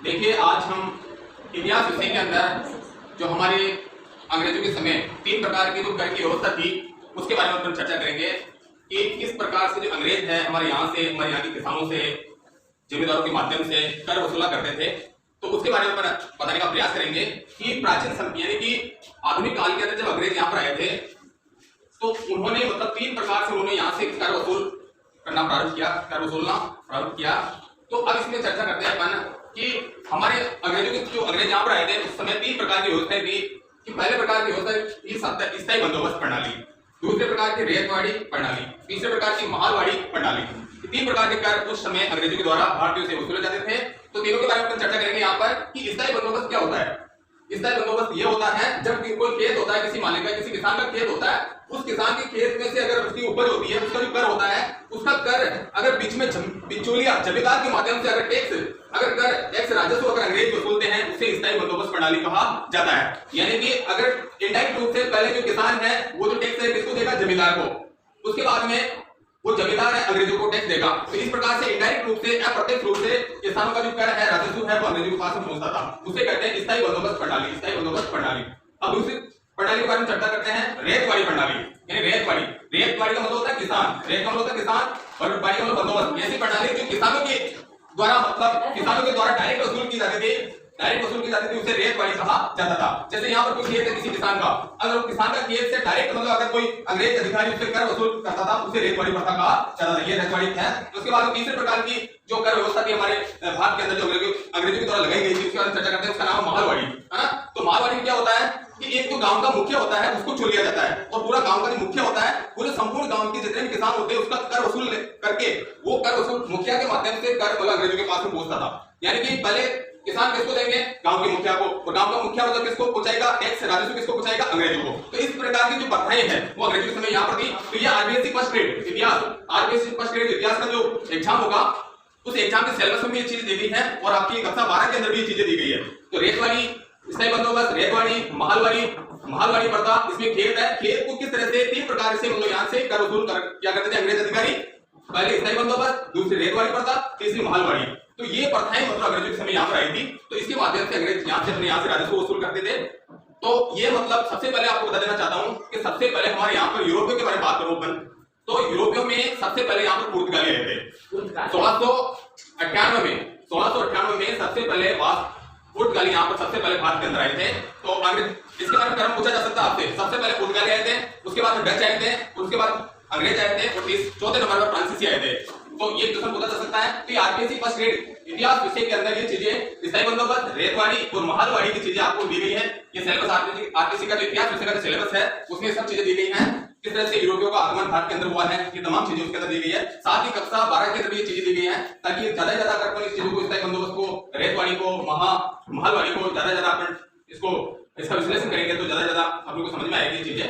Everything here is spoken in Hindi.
देखिए, आज हम इतिहास विषय के अंदर जो हमारे अंग्रेजों के समय 3 प्रकार की जो कर की व्यवस्था थी उसके बारे में चर्चा करेंगे कि किस प्रकार से जो अंग्रेज है हमारे यहाँ के किसानों से, जमींदारों के माध्यम से कर वसूला करते थे। तो उसके बारे में बताने का प्रयास करेंगे कि प्राचीन समय यानी कि आधुनिक काल के अंदर जब अंग्रेज यहाँ पर आए थे तो उन्होंने 3 प्रकार से उन्होंने यहाँ से कर वसूल करना प्रारंभ किया, कर वसूलना प्रारंभ किया। तो अब इसमें चर्चा करते हैं अपन कि हमारे अंग्रेजों के जो अंग्रेज यहाँ पर आए थे उस समय 3 प्रकार की व्यवस्थाएं थी कि पहले प्रकार की व्यवस्था थी स्थायी बंदोबस्त प्रणाली, दूसरे प्रकार की रेतवाड़ी प्रणाली, तीसरे प्रकार की महालवाड़ी प्रणाली। 3 प्रकार के कर उस समय अंग्रेजों के द्वारा भारतीयों से वसूले जाते थे। तो तीनों के बारे में चर्चा करेंगे यहाँ पर कि स्थायी बंदोबस्त क्या होता है। स्थायी बंदोबस्त ये होता है जब कोई खेत होता है, किसी मालिक का, किसी किसान का खेत होता है, उस किसान के खेत में से अगर उसकी उपज होती है, उसका जो कर होता है, उसका कर अगर बीच में बिचौलिया जमींदार के माध्यम से अगर टैक्स राजस्व अगर अंग्रेज वसूलते हैं उसे स्थायी बंदोबस्त प्रणाली कहा जाता है। यानी कि अगर इनडायरेक्ट रूप से पहले जो किसान है वो जो टैक्स है किसको देगा, जमींदार को, उसके बाद में वो जमींदार है अंग्रेजों को टैक्स देगा। तो इस प्रकार से इनडायरेक्ट रूप से अप्रत्यक्ष रूप से किसानों का जो कर है, राजस्व है, वो अंग्रेजों के पास पहुंचता था। उसे कहते हैं स्थायी बंदोबस्त प्रणाली, स्थायी बंदोबस्त प्रणाली। अब दूसरी प्रणाली के बारे में चर्चा करते हैं, रेतवाड़ी प्रणाली। यानी रेतवाड़ी का मतलब होता है किसान, रेत का मतलब होता है किसान और वाड़ी का मतलब बंदोबस्त। ऐसी प्रणाली जो किसानों के द्वारा डायरेक्ट वसूल की जाती थी, उसे रेतवाड़ी कहा जाता था। जैसे यहाँ पर कोई खेत है किसी किसान का, अगर वो किसान का खेत से डायरेक्ट मतलब अगर कोई अंग्रेज अधिकारी उससे कर वसूल करता था उसे रेतवाड़ी प्रथा कहा जाता था। ये रेतवाड़ी है। उसके बाद तीसरे प्रकार की जो कर व्यवस्था थी हमारे भारत के अंदर जो अंग्रेजों के द्वारा लगाई गई थी उसके बारे में चर्चा करते हैं। उसका नाम है महालवाड़ी, है ना। तो महालवाड़ी में क्या होता है कि एक तो गांव का मुखिया होता है उसको चुन लिया जाता है और पूरा गांव का जो मुखिया होता है पूरे संपूर्ण गांव के जितने भी किसान होते हैं उसका कर वसूल करके वो कर वसूल मुखिया के माध्यम से कर मतलब अंग्रेजों के पास में पहुंचता था। यानी कि पहले किसान किसको देंगे, गांव के मुखिया को, और गांव का मुखिया मतलब किसको पहुंचाएगा, टैक्स राजस्व किसको पहुंचाएगा, अंग्रेजों को। तो इस प्रकार की जो प्रथाएं हैं वो अंग्रेजों के समय यहाँ पर थी। तो ये आरबीएससी फर्स्ट ग्रेड इतिहास का जो एग्जाम होगा उस एग्जाम के सिलेबस में भी ये चीज दी गई है और आपकी कक्षा 12 के अंदर भी ये चीजें दी गई है। तो रेतवाड़ी, स्थायी बंदोबस्त, रेतवाड़ी, महालवाड़ी प्रथा, इसमें खेत है, खेत को किस तरह से 3 प्रकार से मतलब यहाँ से कर वसूल क्या करते थे अंग्रेज अधिकारी। पहले स्थायी बंदोबस्त, दूसरी रेतवाड़ी प्रथा, तीसरी महालवाड़ी। तो ये प्रथाएं मतलब अंग्रेजों के समय यहाँ पर आई थी। तो इसके माध्यम से अंग्रेज यहाँ से राजस्व वसूल करते थे। तो ये मतलब सबसे पहले आपको बता देना चाहता हूँ कि सबसे पहले हमारे यहाँ पर यूरोपियों के बारे में बात करूँ अपन, तो यूरोपियों में सबसे पहले यहाँ पर पुर्तगाली आए थे 1698 में सबसे पहले पुर्तगाली यहाँ पर सबसे पहले भारत के अंदर आए थे। तो अंग्रेज इसके बारे में क्रम पूछा जा सकता है आपसे। सबसे पहले पुर्तगाली आए थे, उसके बाद डच आए थे, उसके बाद अंग्रेज आए थे और चौथे नंबर पर फ्रांसीसी आए थे। तो ये क्वेश्चन पूछा जा सकता है। तो आरबीएससी फर्स्ट ग्रेड इतिहास विषय के अंदर ये चीजें स्थायी बंदोबस्त, रेतवाड़ी और महालवाड़ी की चीजें आपको दी गई है। ये सिलेबस आरबीएससी का जो इतिहास विषय का सिलेबस है उसमें सब चीजें दी गई हैं। किस तरह से यूरोपियों का आगमन भारत के अंदर हुआ है ये तमाम चीजें उसके अंदर दी गई है। साथ ही कक्षा 12 के अंदर भी ये चीजें दी गई हैं ताकि ज्यादा से ज्यादा अगर इस चीजों को, स्थायी बंदोबस्त को, रेतवाड़ी को, महालवाड़ी को ज्यादा इसका विश्लेषण करेंगे तो ज्यादा आप लोगों को समझ में आएगी चीजें।